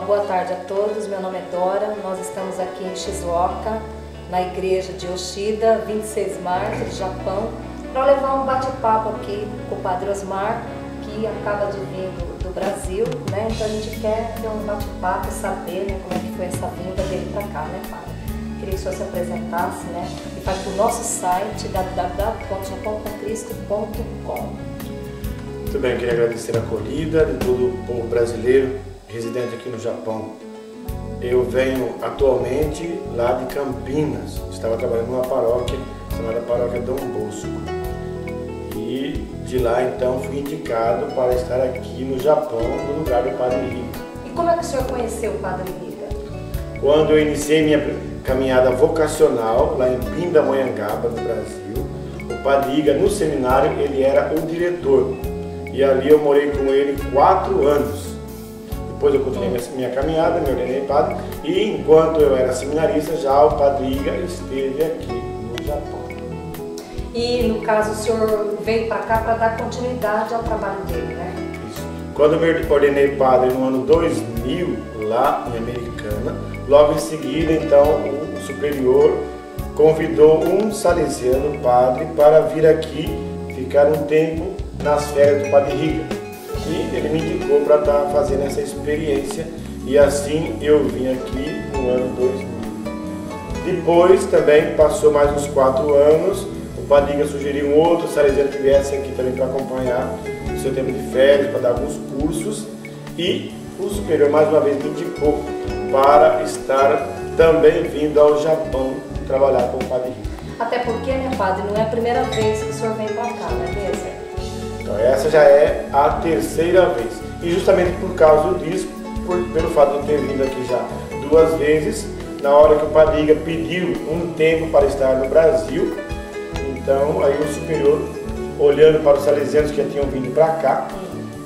boa tarde a todos, meu nome é Dora, nós estamos aqui em Shizuoka, na igreja de Yoshida, 26 de março, do Japão, para levar um bate-papo aqui com o Padre Osmar, que acaba de vir do Brasil, né? Então a gente quer ter um bate-papo, saber, né, como é que foi essa vinda dele para cá, né, Padre? Queria que o senhor se apresentasse, né, e fale para o nosso site, www.japãocomcristo.com. Muito bem, queria agradecer a acolhida de todo o povo brasileiro residente aqui no Japão. Eu venho atualmente lá de Campinas, estava trabalhando numa paróquia chamada Paróquia Dom Bosco. E de lá então fui indicado para estar aqui no Japão, no lugar do Padre Riga. E como é que o senhor conheceu o Padre Riga? Quando eu iniciei minha caminhada vocacional lá em Pindamonhangaba, no Brasil, o Padre Riga, no seminário, ele era o diretor. E ali eu morei com ele 4 anos. Depois eu continuei minha caminhada, me ordenei padre, e enquanto eu era seminarista, já o Padre Riga esteve aqui no Japão. E no caso o senhor veio para cá para dar continuidade ao trabalho dele, né? Isso. Quando eu me ordenei padre no ano 2000, lá em Americana, logo em seguida, então, o superior convidou um salesiano padre para vir aqui ficar um tempo nas férias do Padre Riga. E ele me indicou para estar fazendo essa experiência, e assim eu vim aqui no ano 2000. Depois também passou mais uns 4 anos, o Padre Riga sugeriu um outro salesiano que viesse aqui também para acompanhar o seu tempo de férias, para dar alguns cursos, e o superior mais uma vez me indicou para estar também vindo ao Japão trabalhar com o Padre Riga. Até porque, né, Padre, não é a primeira vez que o senhor vem para cá, não é mesmo? Então essa já é a 3ª vez. E justamente por causa disso, pelo fato de eu ter vindo aqui já 2 vezes, na hora que o Padre Riga pediu um tempo para estar no Brasil, então aí o superior, olhando para os salesianos que já tinham vindo para cá,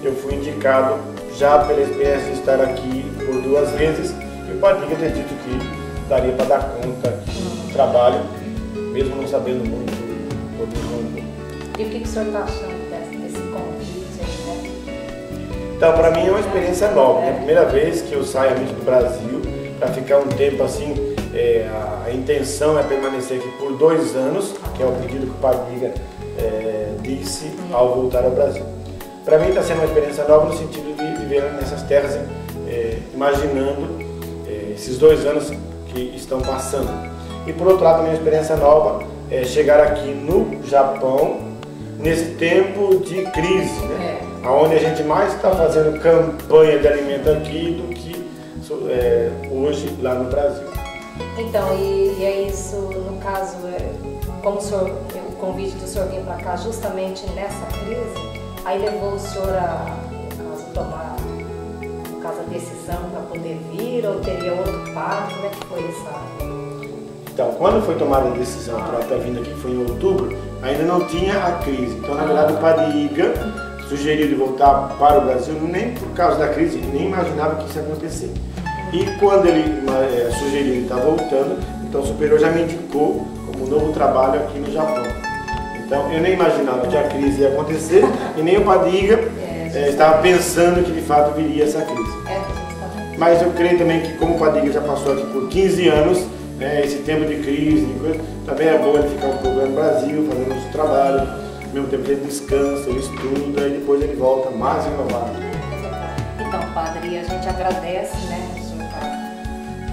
eu fui indicado já pela experiência de estar aqui por 2 vezes, e o Padre Riga ter dito que daria para dar conta do trabalho, mesmo não sabendo muito sobre o mundo. E o que o senhor está achando desse convite aí, né? Então, para mim é uma experiência nova, né? Primeira vez que eu saio mesmo do Brasil para ficar um tempo assim. A intenção é permanecer aqui por 2 anos, que é o pedido que o Padre Riga disse ao voltar ao Brasil. Para mim está sendo uma experiência nova no sentido de viver nessas terras, imaginando esses 2 anos que estão passando. E por outro lado, também uma experiência nova é chegar aqui no Japão nesse tempo de crise, né? Onde a gente mais está fazendo campanha de alimento aqui do que hoje lá no Brasil. Então, e é isso, no caso, como o convite do senhor vir para cá justamente nessa crise, aí levou o senhor a decisão para poder vir, ou teria outro padre? Como é que foi essa? Então, quando foi tomada a decisão para estar vindo aqui, foi em outubro, ainda não tinha a crise. Então, na verdade, o Padre Riga sugeriu de voltar para o Brasil, nem por causa da crise, nem imaginava que isso ia acontecer. E quando ele sugeriu ele estar voltando, então o superior já me indicou como um novo trabalho aqui no Japão. Então, eu nem imaginava que a crise ia acontecer, e nem o Padre Riga estava pensando que de fato viria essa crise. Mas eu creio também que, como o Padre Riga já passou aqui por 15 anos, esse tempo de crise, também é bom ele ficar um pouco no Brasil, fazendo o seu trabalho, ao mesmo tempo ele descansa, ele estuda, e depois ele volta mais renovado. Então, Padre, a gente agradece, né, o senhor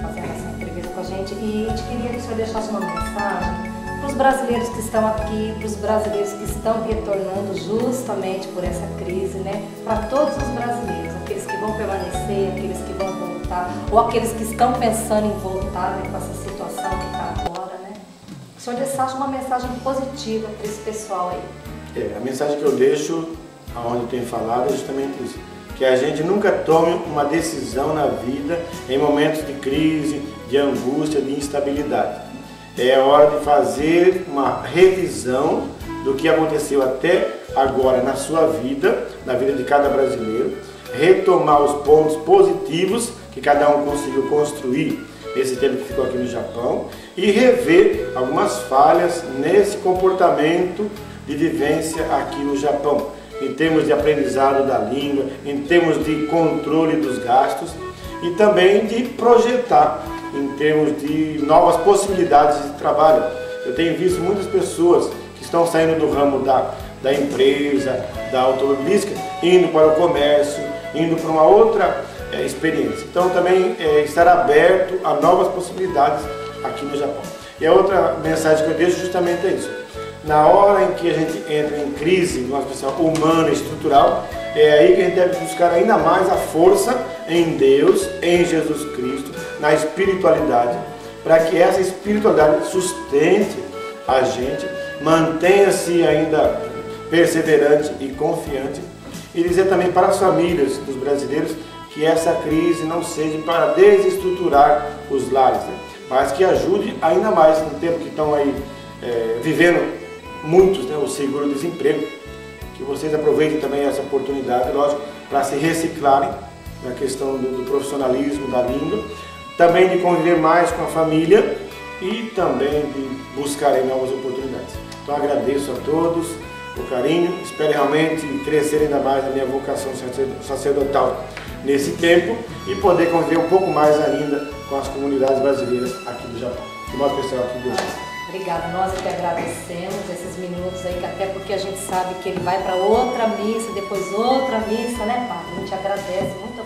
fazendo essa entrevista com a gente, e a gente queria que o senhor deixasse uma mensagem para os brasileiros que estão aqui, para os brasileiros que estão retornando justamente por essa crise, né, para todos os brasileiros, aqueles que vão permanecer, aqueles que vão voltar, ou aqueles que estão pensando em voltar, né, com essa situação que está agora, né. O senhor deixasse uma mensagem positiva para esse pessoal aí. A mensagem que eu deixo, aonde eu tenho falado, é justamente isso. Que a gente nunca tome uma decisão na vida em momentos de crise, de angústia, de instabilidade. É hora de fazer uma revisão do que aconteceu até agora na sua vida, na vida de cada brasileiro, retomar os pontos positivos que cada um conseguiu construir nesse tempo que ficou aqui no Japão, e rever algumas falhas nesse comportamento de vivência aqui no Japão, em termos de aprendizado da língua, em termos de controle dos gastos, e também de projetar em termos de novas possibilidades de trabalho. Eu tenho visto muitas pessoas que estão saindo do ramo da empresa, da automobilística, indo para o comércio, indo para uma outra experiência. Então também estar aberto a novas possibilidades aqui no Japão. E a outra mensagem que eu deixo justamente é isso. Na hora em que a gente entra em crise, de uma questão humana e estrutural, é aí que a gente deve buscar ainda mais a força em Deus, em Jesus Cristo, na espiritualidade, para que essa espiritualidade sustente a gente, mantenha-se ainda perseverante e confiante, e dizer também para as famílias dos brasileiros que essa crise não seja para desestruturar os lares, né? Mas que ajude ainda mais no tempo que estão aí vivendo muitos, né, o seguro-desemprego, que vocês aproveitem também essa oportunidade, lógico, para se reciclarem na questão do profissionalismo, da língua, também de conviver mais com a família e também de buscarem novas oportunidades. Então agradeço a todos o carinho, espero realmente crescer ainda mais na minha vocação sacerdotal nesse tempo e poder conviver um pouco mais ainda com as comunidades brasileiras aqui do Japão, de modo especial aqui do Japão. Obrigada, nós é que agradecemos esses minutos aí, que até porque a gente sabe que ele vai para outra missa, depois outra missa, né, Padre? A gente agradece, muito